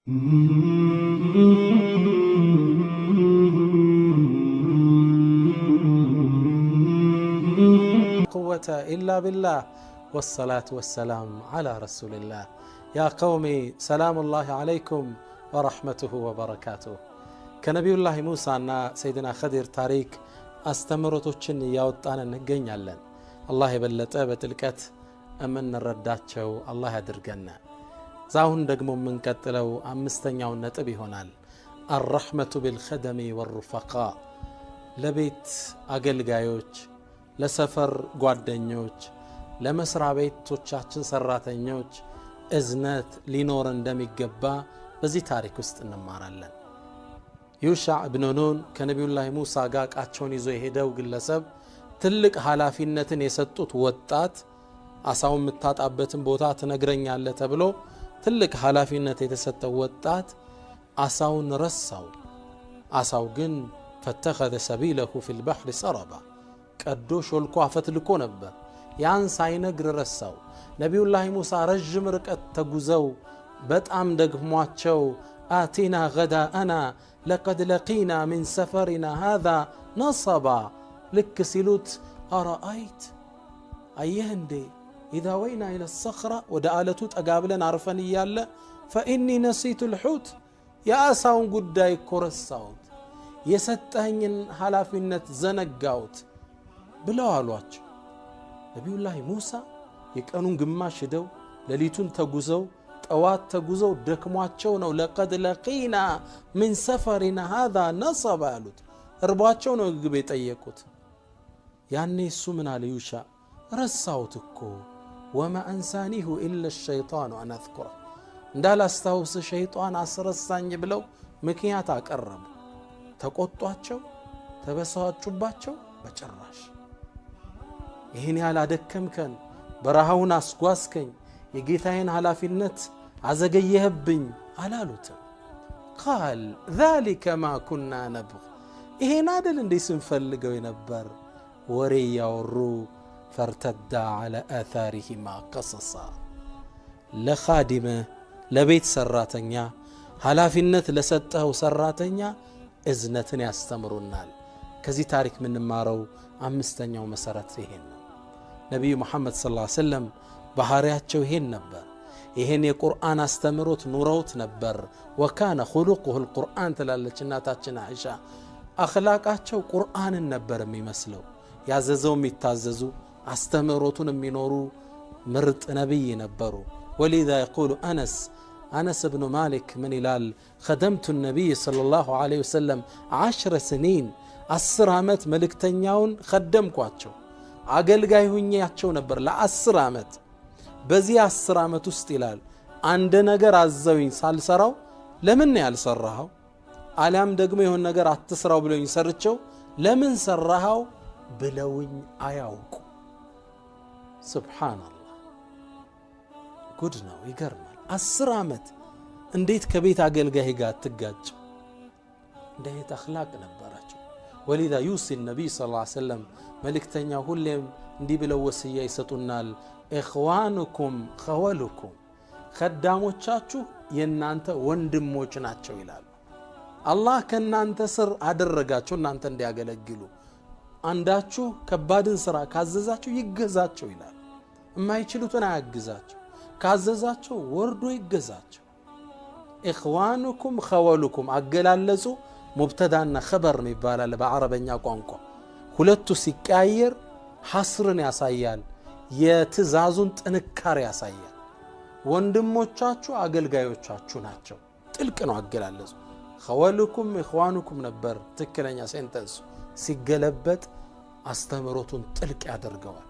قوة إلا بالله والصلاة والسلام على رسول الله يا قومي سلام الله عليكم ورحمته وبركاته كنبي الله موسى سيدنا خضر تاريك استمرتوچن ያወጣን እንገኛለን الله የበለጠ በጥልቀት አመን ረዳቸው الله ያድርገና ዛሁን ደግሞ ምንቀጥለው አምስተኛው ነጥብ ይሆናል الرحمة بالخدم والرفقاء ለቤት አገልጋዮች ለሰፈር ጓደኞች ለመስሪያ ቤቶቻችን ሰራተኞች እዝነት ሊኖር እንደሚገባ በዚህ ታሪክ ውስጥ እንማራለን ዩሻዕ ኢብኑ ኑን ከነቢዩላህ ሙሳ ጋር ቃቸውን ይዞ የሄደው ግለሰብ ትልቅ ኃላፊነትን የሰጡት ወጣት አሳው ምታጣበትን ቦታ ትነግረኛለህ ተብሎ ትልቅ ኃላፊነት የተሰጠው ወጣት አሳውን ረሳው አሳው ግን ፈተኸዘ ሰቢለሁ ፊል ባህር ሰረባ ቀዶ ሾልኮ አፈትልኮ ነበር ያን ሳይነግር ረሳው ነቢዩላህ ሙሳ ረጅም ርቀት ተጉዘው በጣም ደግሟቸው آتنا غداءنا لقد لقينا من سفرنا هذا نصبا لك سلوت أرأيت أيهندي إذا وينا إلى الصخرة ودآلتوت أقابلنا عرفني يالا فإني نسيت الحوت يا أساون قداي كورساوت يستهن حلافينة زنقاوت بلا علوات نبي الله موسى يكأنون قماش دو لليتون تقوزو طوات تغزو دكمواچو ነው لقد لقينا من سفرنا هذا نصب አሉት እርባቸው ነው ግብ የጠየቁት ያኔ እሱ ምን አለ ዩሻ ረሳውት እኮ وما انسانيه الا الشيطان ان اذكره እንዳላስታውስ ሸይጣን አስረሳኝ ብለው ምክንያት አቀረቡ ተቆጧቸው ተበሳጩባቸው በጭራሽ ይሄን ያላደከምከን በረሃውን አስጓዝከኝ የጌታዬን ኃላፊነት አዘገየህብኝ አላሉትም قال ذلك ما كنا نبغ ይሄን አይደል እንዴ ስንፈልገው የነበር ወሬ ያወሩ فرتدا على آثارهما قصصا ለኻዲመ ለቤት ሰራተኛ ኃላፊነት ለሰጠው ሰራተኛ እዝነትን ያስተምሩናል ከዚህ ታሪክ ምንማረው አምስተኛው መሰረት ይሄን ነው ነብዩ መሐመድ ሰለላሁ ዐለይሂ ወሰለም ባህሪያቸው ይሄን ነበር ይሄን የቁርአን አስተምሮት ኑሮት ነበር ወካነ خلقه القرآن ትላለች እናታችን አይሻ አኽላቃቸው ቁርአንን ነበር የሚመስለው ያዘዘው የሚታዘዙ አስተምሮቱን የሚኖሩ ምርጥ ነብይ ነበሩ ولذا يقول أنس بن مالك من إلال خدمت النبي صلى الله عليه وسلم 10 سنين 10 ዓመት መልእክተኛውን خدمኳቸው አገልጋይ ሆኛቸው ነበር ለ10 ዓመት በዚህ 10 ዓመት ውስጥ ይላል አንድ ነገር አዘውኝ ሳልሰራው ለምን ያልሰራው አለም ደግሞ ይሁን ነገር አትስራው ብለውኝ ሰርቸው ለምን ሰራው ብለውኝ አያውቁ ሱብሃንአላህ ጉድ ነው ይገርማል 10 ዓመት እንዴት ከቤት አገልጋይ ጋር ትጋጭ እንዴት አኽላቅ ነበራቸው ولذا يوصي النبي صلى الله عليه وسلم ملكتኛ ሁሌም እንዲህ ብለው ወስያ ይሰጡናል اخوانكم خوالكم خدامዎቻችሁ የናንተ ወንድሞች ናቸው ይላል አላህ ከናንተ ስር አደረጋቸው እናንተ እንዲያገለግሉ አንዳችሁ ከባድን ስራ ካዘዛችሁ ይገዛቸው ይላል የማይችሉትን አያግዛቸው ካዘዛቸው ወርዶ ይገዛቸው اخوانكم خوالكم አገላለጹ ሙብተዳና خبر ይባላል በአረበኛ ቋንቋ ሁለቱ ሲቀያየር ሐስርን ያሳያል የትዛዙን ጥንካሬ ያሳያል ወንድሞቻችሁ አገልጋዮቻችሁ ናቸው ጥልቅ ነው አገላለጹ خوالكم اخوانكم ነበር ትክክለኛ ሴንተንስ ሲገለበጥ አስተምሮቱን ጥልቅ ያደርገዋል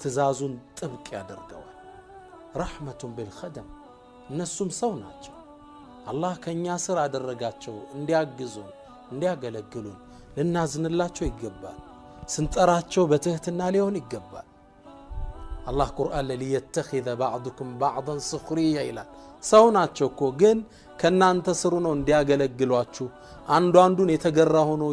ትዛዙን ጥብቅ ያደርገዋል رحمة بالخدم እነሱም ሰው ናቸው አላህ ከኛ ስር አደረጋቸው እንዲያግዙን እንዲያገለግሉን ልናዝንላቸው ይገባል ስንጠራቸው በትህትና ሊሆን ይገባል አላህ ቁርአን ላይ يتخذ بعضكم بعضا سخريا ይላል ሰው ናቸው እኮ ግን ከናንተ ስሩ ነው እንዲያገለግሏችሁ አንዱን የተገራ ሆኖ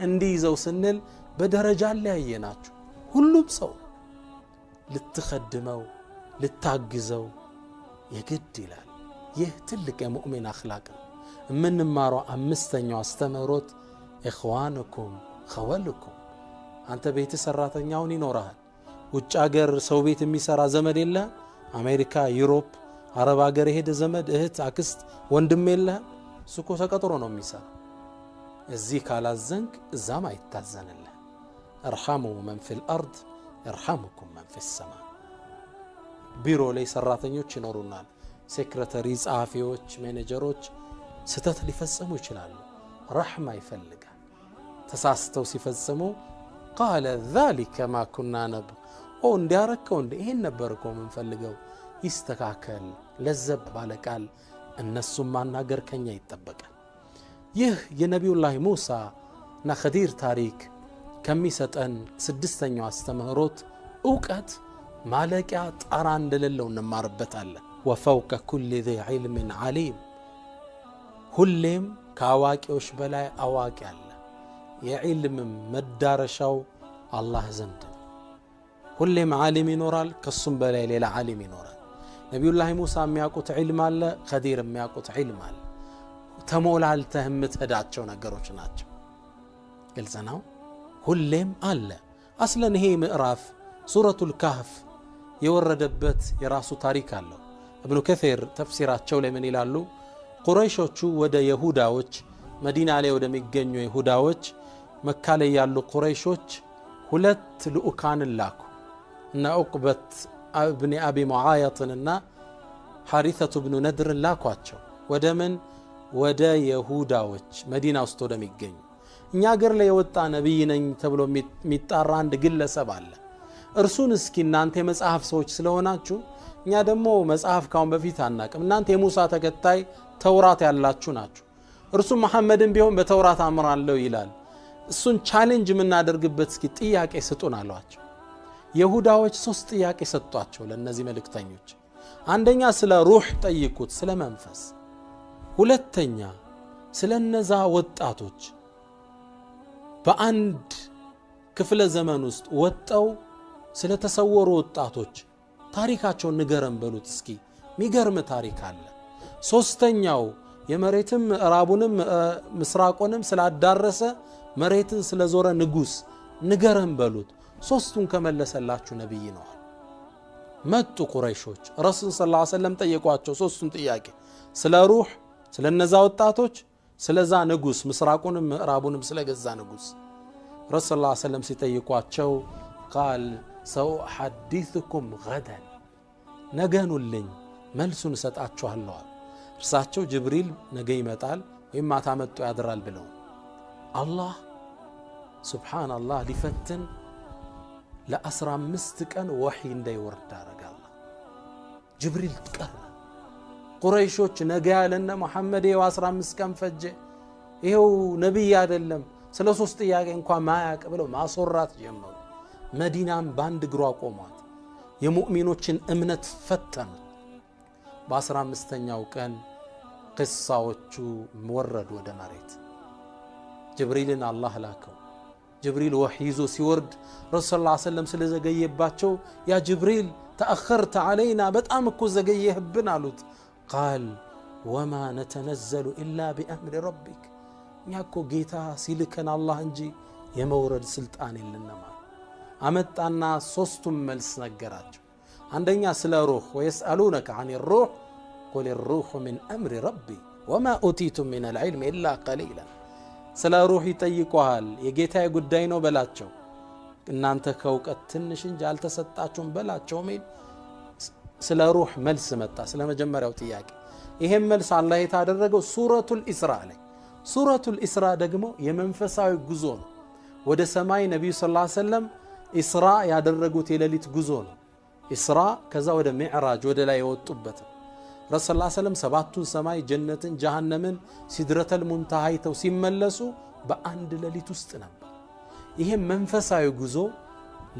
እንዲይዘው ስንል በደረጃ ላይ ያየናችሁ ሁሉም ሰው ልትخدመው ልታግዘው የግድ ይላል ይህ ትልቅ የሙእሚን አኽላቅ ነው። የምንማረው አምስተኛው አስተምህሮት ኢኽዋኑኩም ኸወልኩም። አንተ ቤት ሰራተኛውን ይኖርሃል፣ ውጭ ሀገር ሰው ቤት የሚሰራ ዘመድ የለ፣ አሜሪካ፣ ዩሮፕ፣ አረብ ሀገር የሄደ ዘመድ እህት፣ አክስት፣ ወንድም የለ። እሱ እኮ ተቀጥሮ ነው የሚሰራ። እዚህ ካላዘንክ እዛም አይታዘንልህ። እርሐሙ መን ፊል አርድ ይርሐሙኩም መን ፊስ ሰማ። ቢሮ ላይ ሰራተኞች ይኖሩናል፣ ሴክሬታሪ፣ ጸሐፊዎች፣ ማኔጀሮች ስተት ሊፈጽሙ ይችላሉ። ረሕማ ይፈልጋል። ተሳስተው ሲፈጽሙ ቃለ ዛሊከ ማ ኩና ነብግ፣ እንዲያረከው ይሄን ነበርኮ ምንፈልገው፣ ይስተካከል ለዘብ ባለቃል እነሱም ማናገር ከኛ ይጠበቃል። ይህ የነቢዩላህ ሙሳ እና ኸዲር ታሪክ ከሚሰጠን ስድስተኛው አስተምህሮት ዕውቀት ማለቂያ ጣራ እንደሌለው እንማርበታለን። ወፈውቀ ኩሊ ዚ ዒልምን ዓሊም፣ ሁሌም ከአዋቂዎች በላይ አዋቂ አለ። የዒልምም መዳረሻው አላህ ዘንድ ነው። ሁሌም ዓሊም ይኖራል፣ ከሱም በላይ ሌላ ዓሊም ይኖራል። ነቢዩላህ ሙሳ የሚያውቁት ዒልም አለ፣ ኸዲር የሚያውቁት ዒልም አለ። ተሞላልተህ የምትሄዳቸው ነገሮች ናቸው። ግልጽ ነው። ሁሌም አለ። አስለን ይሄ ምዕራፍ ሱረቱል ካህፍ የወረደበት የራሱ ታሪክ አለው። እብኑ ከሲር ተፍሲራቸው ላይ ምን ይላሉ? ቁረይሾቹ ወደ ይሁዳዎች መዲና ላይ ወደሚገኙ ይሁዳዎች መካ ላይ ያሉ ቁረይሾች ሁለት ልኡካንን ላኩ እና ዑቅበት እብን አቢ ሙዓያጥንና ሐሪሰቱ ብኑ ነድርን ላኳቸው። ወደ ምን? ወደ ይሁዳዎች መዲና ውስጥ ወደሚገኙ። እኛ ሀገር ላይ የወጣ ነቢይ ነኝ ተብሎ የሚጣራ አንድ ግለሰብ አለ። እርሱን እስኪ እናንተ የመጽሐፍ ሰዎች ስለሆናችሁ እኛ ደግሞ መጽሐፍ ካሁን በፊት አናቅም፣ እናንተ የሙሳ ተከታይ ተውራት ያላችሁ ናችሁ፣ እርሱ መሐመድን ቢሆን በተውራት አምራለሁ ይላል፣ እሱን ቻሌንጅ የምናደርግበት እስኪ ጥያቄ ስጡን አሏቸው። ይሁዳዎች 3 ጥያቄ ሰጧቸው ለነዚህ መልእክተኞች። አንደኛ ስለ ሩህ ጠይቁት፣ ስለ መንፈስ። ሁለተኛ ስለነዛ ወጣቶች በአንድ ክፍለ ዘመን ውስጥ ወጣው ስለተሰወሩ ወጣቶች ታሪካቸውን ንገረን በሉት እስኪ፣ ሚገርም ታሪክ አለ። ሶስተኛው የመሬትም ምዕራቡንም ምስራቁንም ስላዳረሰ መሬትን ስለዞረ ንጉስ ንገረን በሉት። ሶስቱን ከመለሰላችሁ ነብይ ነው። መጡ ቁረይሾች ረሱል ሰለላሁ ዐለይሂ ወሰለም ጠየቋቸው ሶስቱን ጥያቄ፣ ስለ ሩህ፣ ስለነዛ ወጣቶች፣ ስለዛ ንጉስ፣ ምስራቁንም ምዕራቡንም ስለገዛ ንጉስ። ረሱል ሰለላሁ ዐለይሂ ወሰለም ሲጠይቋቸው ቃል ሰኡሐዲሱኩም ገደን፣ ነገኑልኝ መልሱን ሰጣችኋለሁ። እርሳቸው ጅብሪል ነገ ይመጣል ወይም ማታ መጥቶ ያድራል ብለው አላህ ሱብሃንአላህ ሊፈትን ለ15 ቀን ወህይ እንዳይወርድ አረጋለ። ጅብሪል ቀረ። ቁረይሾች ነገ ያለና መሐመድ ይኸው 15 ቀን ፈጀ፣ ይኸው ነብይ አይደለም፣ ስለ 3 ጥያቄ እንኳን ማያቅ ብለው ማስወራት ጀመሩ። መዲናም ባንድ እግሯ ቆሟት፣ የሙእሚኖችን እምነት ፈተኑ። በ15ኛው ቀን ቅሳዎቹ ወረዱ ወደ መሬት። ጅብሪልን አላህ ላከው። ጅብሪል ወህይ ይዞ ሲወርድ ረሱል ሰለላሁ ዐለይሂ ወሰለም ስለዘገየባቸው ያ ጅብሪል ተአኸርተ ዓለይና፣ በጣም እኮ ዘገየህብን አሉት። ቃል ወማ ነተነዘሉ ኢላ ቢአምሪ ረቢክ፣ እኛ እኮ ጌታ ሲልከን አላህ እንጂ የመውረድ ስልጣን የለንም። አመጣና ሶስቱም መልስ ነገራቸው። አንደኛ ስለ ሩህ፣ ወየስአሉነከ ዐን ሩህ ቁል ሩህ ሚን አምሪ ረቢ ወማ ኡቲቱም ሚን አልዕልም ኢላ ቀሊላን። ስለ ሩህ ይጠይቁሃል፣ የጌታዬ ጉዳይ ነው በላቸው፣ እናንተ ከእውቀት ትንሽ እንጂ አልተሰጣችሁም በላቸው ሚል ስለ ሩህ መልስ መጣ። ስለ መጀመሪያው ጥያቄ ይሄን መልስ አላህ የታደረገው ሱረቱል ኢስራ ላይ። ሱረቱል ኢስራ ደግሞ የመንፈሳዊ ጉዞ ነው። ወደ ሰማይ ነብዩ ሰለላሁ ዐለይሂ ወሰለም ኢስራ ያደረጉት የሌሊት ጉዞ ነው። ኢስራ ከዛ ወደ ሚዕራጅ ወደ ላይ የወጡበት ረሱል ሰለላሁ ዐለይሂ ወሰለም 7ቱን ሰማይ ጀነትን፣ ጀሃነምን፣ ሲድረተል ሙንተሃ አይተው ሲመለሱ በአንድ ሌሊት ውስጥ ነበር። ይሄ መንፈሳዊ ጉዞ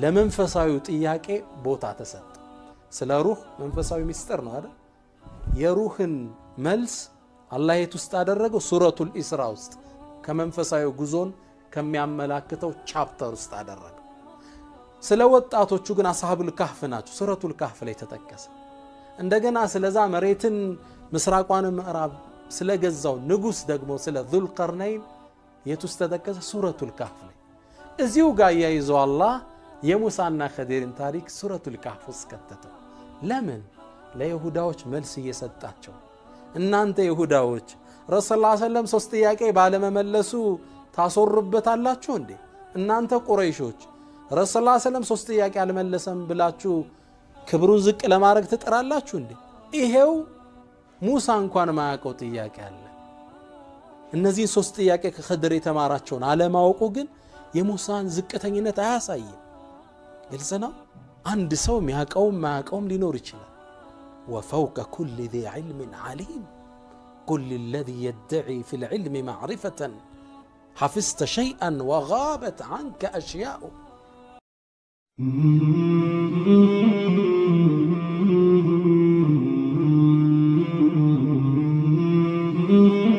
ለመንፈሳዊ ጥያቄ ቦታ ተሰጠ። ስለ ሩህ መንፈሳዊ ሚስጥር ነው አይደል? የሩህን መልስ አላህ የት ውስጥ አደረገው? ሱረቱል ኢስራ ውስጥ ከመንፈሳዊ ጉዞን ከሚያመላክተው ቻፕተር ውስጥ አደረገው። ስለ ወጣቶቹ ግን አስሐቡል ካህፍ ናቸው። ሱረቱል ካህፍ ላይ ተጠቀሰ። እንደገና ስለዛ መሬትን ምስራቋን ምዕራብ ስለገዛው ንጉስ ደግሞ ስለ ذو القرنين የቱስ ተጠቀሰ ሱረቱል ካህፍ ላይ እዚሁ ጋር ያይዘው አላህ የሙሳና ኸዲርን ታሪክ ሱረቱል ካህፍ ውስጥ ከተተው ለምን ለይሁዳዎች መልስ እየሰጣቸው እናንተ ይሁዳዎች ረሱል ሰለላሁ ዐለይሂ ወሰለም ሶስት ጥያቄ ባለመመለሱ ታሶርበታላችሁ እንዴ እናንተ ቁረይሾች ረሱል ሰለላሁ ዐለይሂ ወሰለም ሶስት ጥያቄ አልመለሰም ብላችሁ ክብሩን ዝቅ ለማድረግ ትጥራላችሁ እንዴ ይሄው ሙሳ እንኳን ማያውቀው ጥያቄ አለ እነዚህ ሶስት ጥያቄ ከኸድር የተማራቸውን አለማወቁ ግን የሙሳን ዝቅተኝነት አያሳይም ግልጽ ነው አንድ ሰው ማያውቀውም ሊኖር ይችላል وفوق كل ذي علم عليم قل للذي يدعي في العلم معرفة حفظت شيئا وغابت عنك أشياء Mm-hmm.